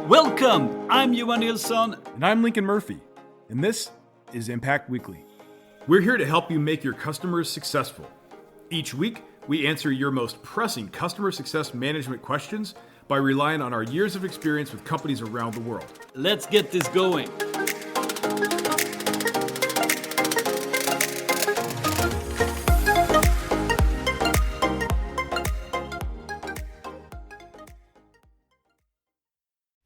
Welcome! I'm Johan Nilsson. And I'm Lincoln Murphy, and this is Impact Weekly. We're here to help you make your customers successful. Each week, we answer your most pressing customer success management questions by relying on our years of experience with companies around the world. Let's get this going.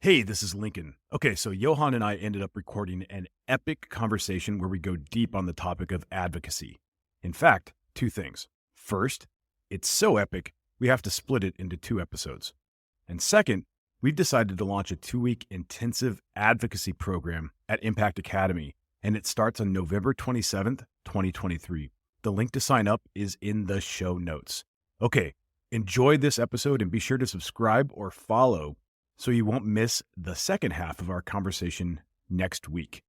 Hey, this is Lincoln. Okay, so Johan and I ended up recording an epic conversation where we go deep on the topic of advocacy. In fact, two things. First, it's so epic, we have to split it into 2 episodes. And second, we've decided to launch a 2-week intensive advocacy program at Impact Academy, and it starts on November 27th, 2023. The link to sign up is in the show notes. Okay, enjoy this episode and be sure to subscribe or follow so you won't miss the second half of our conversation next week.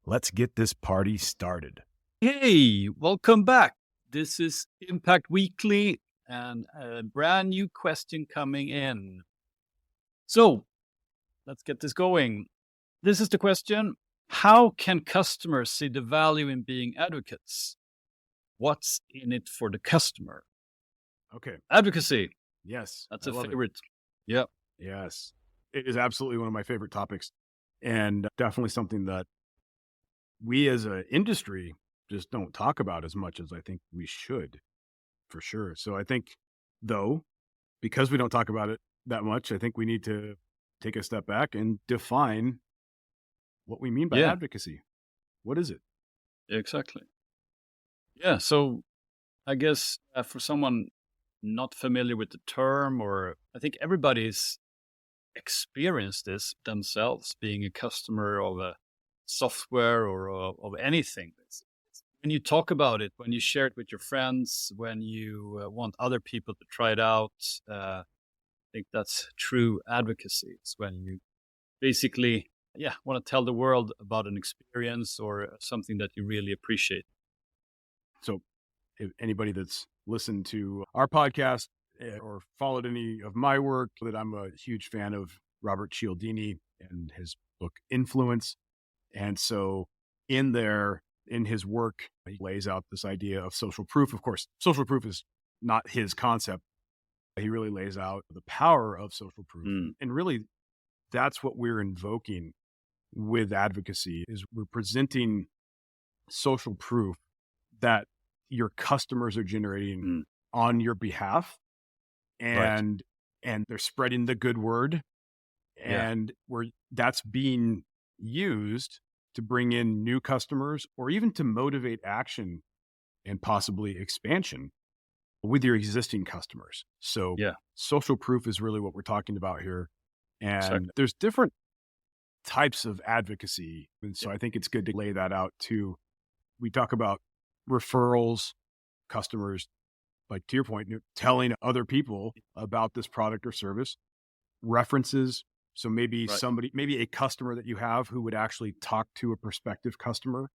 Let's get this party started. Hey, welcome back. This is Impact Weekly and a brand new question coming in. So let's get this going. This is the question. How can customers see the value in being advocates? What's in it for the customer? Okay. Advocacy. Yes. That's a favorite. Yeah. Yes. It is absolutely one of my favorite topics, and definitely something that we as an industry just don't talk about as much as I think we should, for sure. So I think, though, because we don't talk about it that much, I think we need to take a step back and define what we mean by advocacy. What is it? Exactly. Yeah. So I guess for someone not familiar with the term, or I think everybody's experienced this themselves, being a customer of a software or of anything. When you talk about it, when you share it with your friends, when you want other people to try it out, I think that's true advocacy. It's when you basically, want to tell the world about an experience or something that you really appreciate. So if anybody that's listened to our podcast or followed any of my work, that I'm a huge fan of Robert Cialdini and his book Influence. And so in his work, he lays out this idea of social proof. Of course, social proof is not his concept. He really lays out the power of social proof. And really, that's what we're invoking with advocacy, is we're presenting social proof that your customers are generating on your behalf. And they're spreading the good word, and that's being used to bring in new customers or even to motivate action and possibly expansion with your existing customers. So social proof is really what we're talking about here. And there's different types of advocacy. And so I think it's good to lay that out too. We talk about referrals, customers, like to your point, telling other people about this product or service, references. So maybe maybe a customer that you have who would actually talk to a prospective customer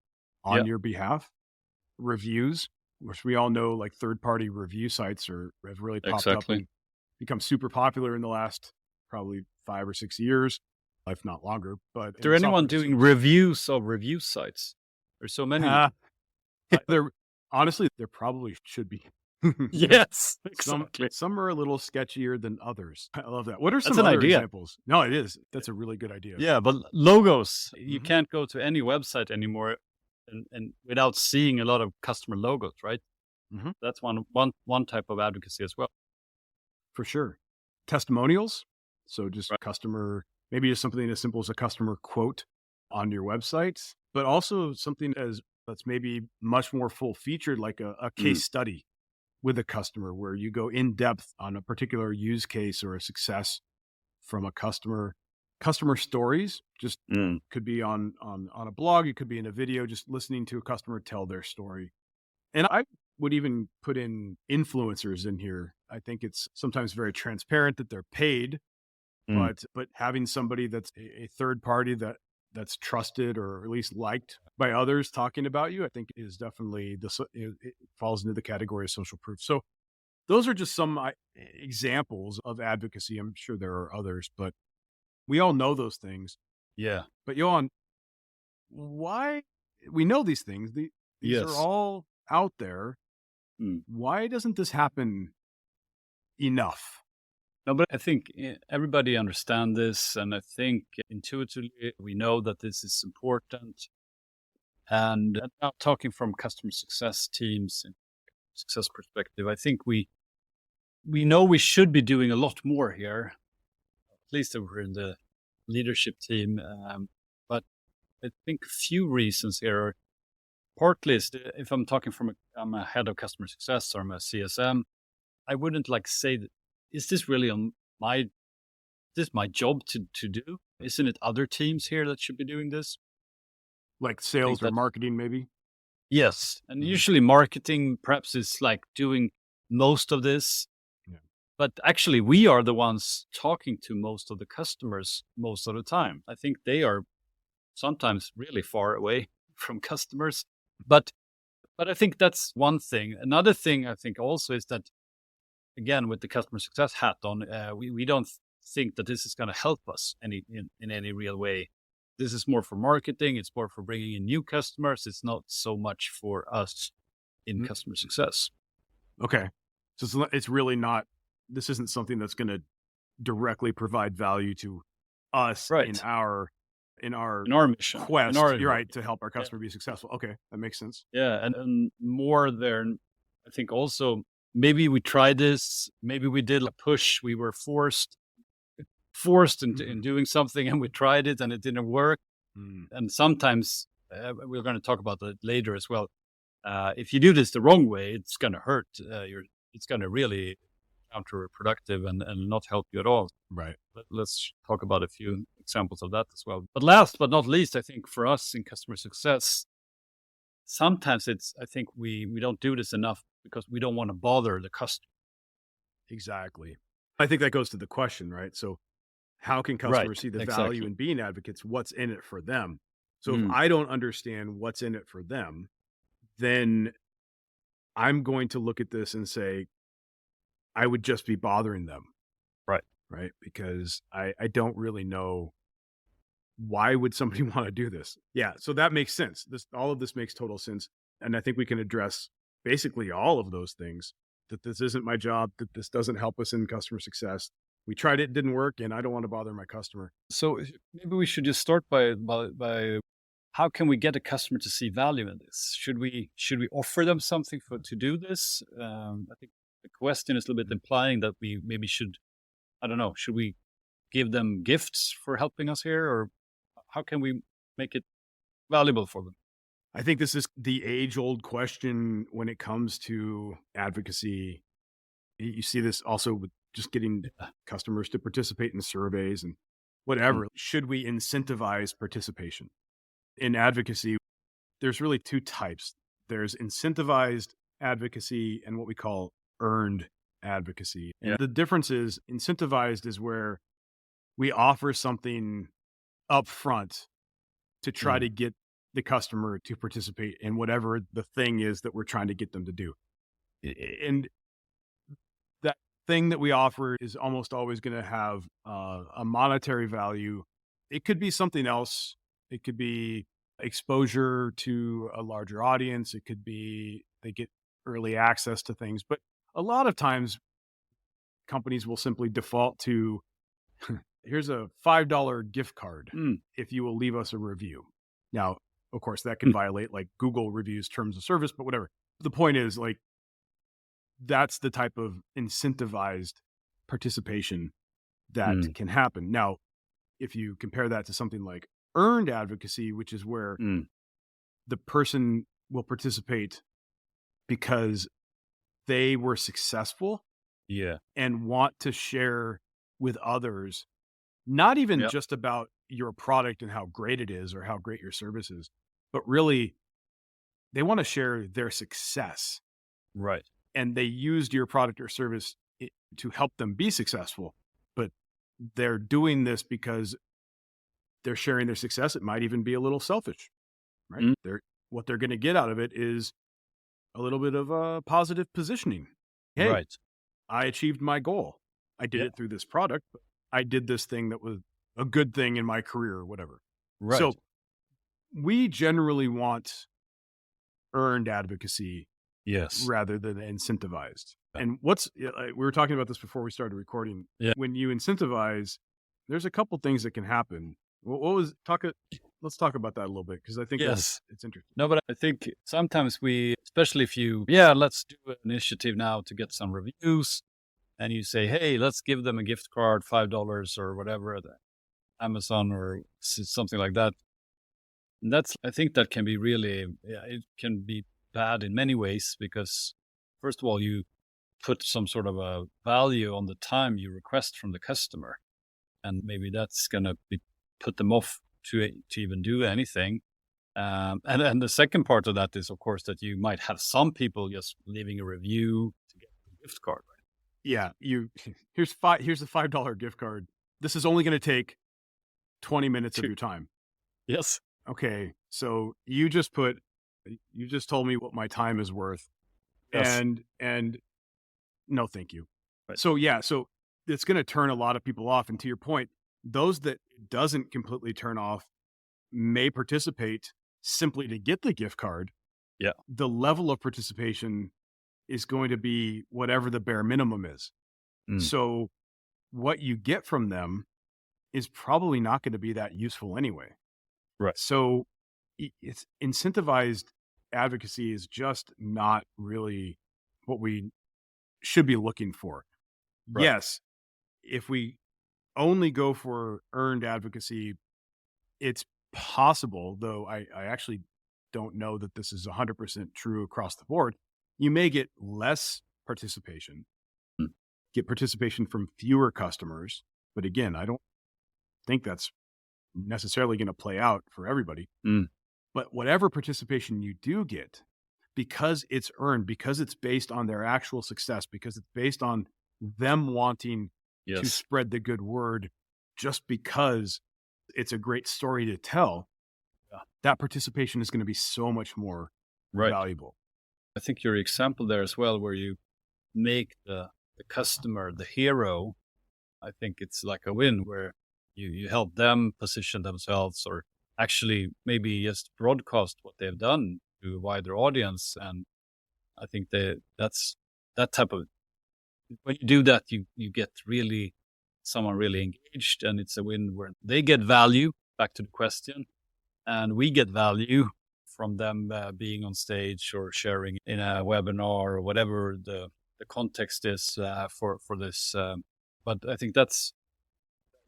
on your behalf, reviews, which we all know, like third-party review sites have really popped up and become super popular in the last probably 5 or 6 years, if not longer. But is there anyone doing reviews of review sites? There's so many. Honestly, there probably should be. Yes, exactly. Some are a little sketchier than others. I love that. What are some other examples? No, it is. That's a really good idea. Yeah, but logos. You can't go to any website anymore and without seeing a lot of customer logos, right? That's one type of advocacy as well. For sure. Testimonials. So just customer, maybe just something as simple as a customer quote on your website, but also something that's maybe much more full featured, like a case study with a customer where you go in depth on a particular use case or a success from a customer. Customer stories just could be on a blog. It could be in a video, just listening to a customer tell their story. And I would even put in influencers in here. I think it's sometimes very transparent that they're paid, but having somebody that's a third party that's trusted or at least liked by others talking about you, I think is definitely it falls into the category of social proof. So those are just some examples of advocacy. I'm sure there are others, but We all know those things. Yeah. But Johan, why we know these things? These are Yes. all out there. Mm. Why doesn't this happen enough? No, but I think everybody understand this, and I think intuitively we know that this is important. And now talking from customer success teams and success perspective, I think we know we should be doing a lot more here. At least if we're in the leadership team. But I think a few reasons here are partly is if I'm talking I'm a head of customer success or I'm a CSM, I wouldn't like say that, is this really on my this my job to do? Isn't it other teams here that should be doing this? Like I think sales or that marketing, maybe? yes, and Mhm. usually marketing perhaps is like doing most of this, Yeah. but actually we are the ones talking to most of the customers most of the time. I think they are sometimes really far away from customers, but I think that's one thing. Another thing I think also is that again with the customer success hat on, we don't think that this is going to help us in any real way. This is more for marketing. It's more for bringing in new customers. It's not so much for us in Mm, customer success. Okay. So it's really not, this isn't something that's going to directly provide value to us Right. in our In our mission, in quest, our you're right, to help our yeah, customer be successful. Okay, that makes sense. yeah, and more there. I think also maybe we tried this. Maybe we did a push. We were forced into Mhm. in doing something, and we tried it, and it didn't work. Mm, And sometimes we're going to talk about that later as well. If you do this the wrong way, it's going to hurt. It's going to really counterproductive and not help you at all. right. Let's talk about a few examples of that as well. But last but not least, I think for us in customer success, sometimes I think we don't do this enough because we don't want to bother the customer. Exactly. I think that goes to the question, right? So how can customers Right. see the value Exactly. in being advocates? What's in it for them? So if Mm, I don't understand what's in it for them, then I'm going to look at this and say, I would just be bothering them, right. right? Because I don't really know why would somebody want to do this. Yeah, so that makes sense. This all of this makes total sense. And I think we can address basically all of those things, that this isn't my job, that this doesn't help us in customer success. We tried it, didn't work, and I don't want to bother my customer. So maybe we should just start by how can we get a customer to see value in this? Should we offer them something to do this? I think the question is a little bit implying that we maybe should, I don't know, should we give them gifts for helping us here, or how can we make it valuable for them? I think this is the age-old question when it comes to advocacy. You see this also with just getting Yeah. customers to participate in surveys and Mm. whatever. Should we incentivize participation? In advocacy, there's really two types. There's incentivized advocacy and what we call earned advocacy. Yeah. And the difference is incentivized is where we offer something up front to try Mm. to get the customer to participate in whatever the thing is that we're trying to get them to do. And that thing that we offer is almost always going to have a monetary value. It could be something else. It could be exposure to a larger audience. It could be they get early access to things. But a lot of times, companies will simply default to here's a $5 gift card Mm. if you will leave us a review. Now, of course, that could Mm. violate like Google reviews terms of service, but whatever. The point is, like, that's the type of incentivized participation that Mm. can happen. Now, if you compare that to something like earned advocacy, which is where Mm. the person will participate because they were successful Yeah. and want to share with others, not even Yeah. just about your product and how great it is or how great your service is, but really they want to share their success, Right. and they used your product or service to help them be successful. But they're doing this because they're sharing their success. It might even be a little selfish, right? Mm. What they're going to get out of it is a little bit of a positive positioning. Hey, Right. I achieved my goal. I did Yeah. it through this product, but I did this thing that was a good thing in my career or whatever. Right. So we generally want earned advocacy Yes. rather than incentivized. Yeah. And we were talking about this before we started recording. Yeah. When you incentivize, there's a couple things that can happen. Let's talk about that a little bit, because I think Yes. it's interesting. No, but I think sometimes especially if let's do an initiative now to get some reviews, and you say, hey, let's give them a gift card, $5 or whatever, Amazon or something like that. And I think that can be really, it can be bad in many ways, because first of all, you put some sort of a value on the time you request from the customer. And maybe that's going to put them off to even do anything. And the second part of that is, of course, that you might have some people just leaving a review to get a gift card. Right? Yeah, here's a $5 gift card. This is only going to take 20 minutes of your time. Yes. Okay, so you just told me what my time is worth, Yes. and no, thank you. Right. So it's going to turn a lot of people off. And to your point, those that it doesn't completely turn off may participate simply to get the gift card. Yeah. The level of participation is going to be whatever the bare minimum is. So what you get from them is probably not going to be that useful anyway. Right. So it's incentivized advocacy is just not really what we should be looking for. Right. Yes, if we only go for earned advocacy, it's possible, though I actually don't know that this is 100% true across the board. You may get less participation, get participation from fewer customers. But again, I don't think that's necessarily going to play out for everybody. But whatever participation you do get, because it's earned, because it's based on their actual success, because it's based on them wanting to spread the good word, just because it's a great story to tell, that participation is going to be so much more valuable. I think your example there as well, where you make the customer the hero, I think it's like a win, where you help them position themselves, or actually maybe just broadcast what they've done to a wider audience. And I think that's that type of, when you do that, you get someone really engaged, and it's a win where they get value, back to the question, and we get value from them being on stage or sharing in a webinar or whatever the context is for this. But I think that's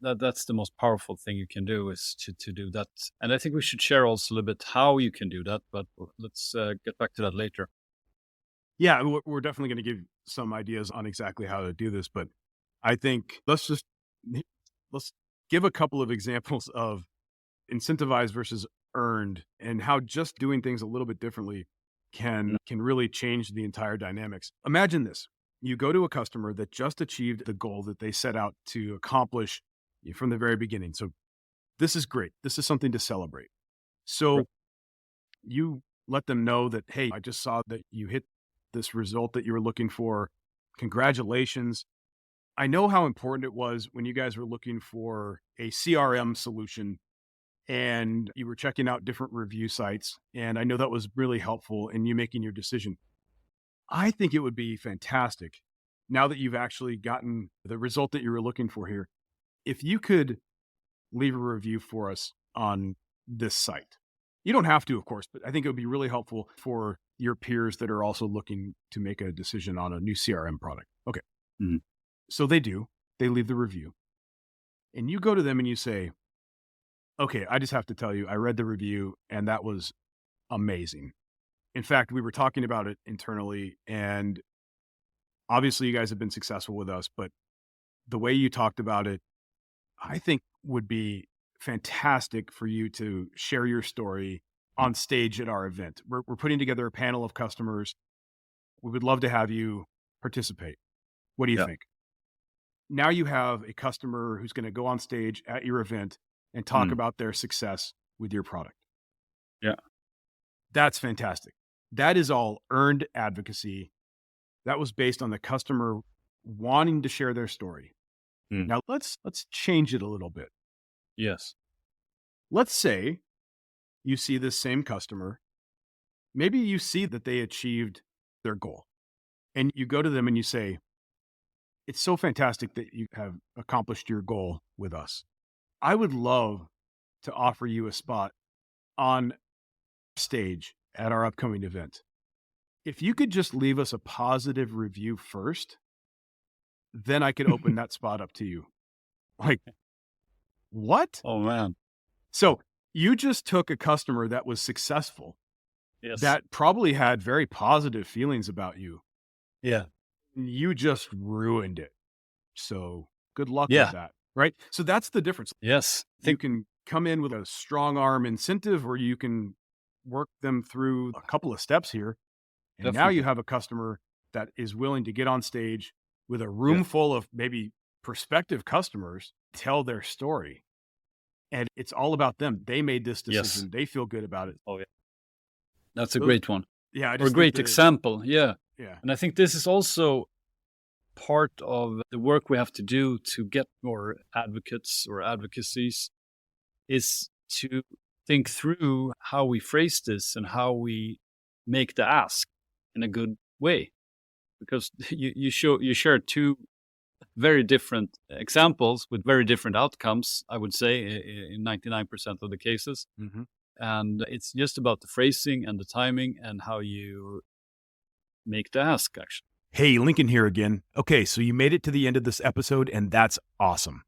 the most powerful thing you can do, is to do that. And I think we should share also a little bit how you can do that, but let's get back to that later. Yeah, we're definitely going to give some ideas on exactly how to do this, but I think let's give a couple of examples of incentivized versus earned, and how just doing things a little bit differently can really change the entire dynamics. Imagine this. You go to a customer that just achieved the goal that they set out to accomplish from the very beginning. So this is great. This is something to celebrate. So you let them know that, hey, I just saw that you hit this result that you were looking for. Congratulations. I know how important it was when you guys were looking for a CRM solution and you were checking out different review sites. And I know that was really helpful in you making your decision. I think it would be fantastic, now that you've actually gotten the result that you were looking for here, if you could leave a review for us on this site. You don't have to, of course, but I think it would be really helpful for your peers that are also looking to make a decision on a new CRM product. Okay. So they leave the review, and you go to them and you say, okay, I just have to tell you, I read the review and that was amazing. In fact, we were talking about it internally, and obviously you guys have been successful with us, but the way you talked about it, I think would be fantastic for you to share your story on stage at our event. We're putting together a panel of customers. We would love to have you participate. What do you think? Now you have a customer who's going to go on stage at your event and talk about their success with your product. Yeah. That's fantastic. That is all earned advocacy. That was based on the customer wanting to share their story. Now let's change it a little bit. Yes. Let's say you see this same customer. Maybe you see that they achieved their goal and you go to them and you say, it's so fantastic that you have accomplished your goal with us. I would love to offer you a spot on stage at our upcoming event. If you could just leave us a positive review first, then I could open that spot up to you. Like, what? Oh, man. So you just took a customer that was successful, Yes. that probably had very positive feelings about you. Yeah. You just ruined it. So good luck Yeah. with that. Right. So that's the difference. Yes. You can come in with a strong arm incentive, or you can work them through a couple of steps here. And now Definitely. you have a customer that is willing to get on stage with a room full of maybe prospective customers, tell their story. And it's all about them. They made this decision. Yes. They feel good about it. Oh, yeah. That's a great one. Yeah. Or a great example. Yeah. Yeah. And I think this is also part of the work we have to do to get more advocates or advocacies, is to think through how we phrase this and how we make the ask in a good way. Because you share two very different examples with very different outcomes, I would say, in 99% of the cases. Mm-hmm. And it's just about the phrasing and the timing and how you make the ask, actually. Hey, Lincoln here again. Okay, so you made it to the end of this episode, and that's awesome.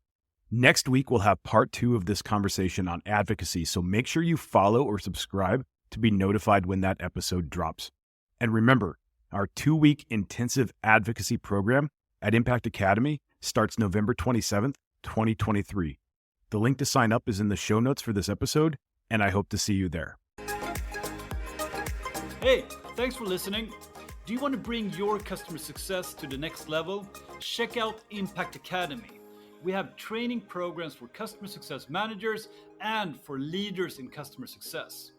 Next week, we'll have part 2 of this conversation on advocacy, so make sure you follow or subscribe to be notified when that episode drops. And remember, our 2-week intensive advocacy program at Impact Academy starts November 27th, 2023. The link to sign up is in the show notes for this episode, and I hope to see you there. Hey, thanks for listening. Do you want to bring your customer success to the next level? Check out Impact Academy. We have training programs for customer success managers and for leaders in customer success.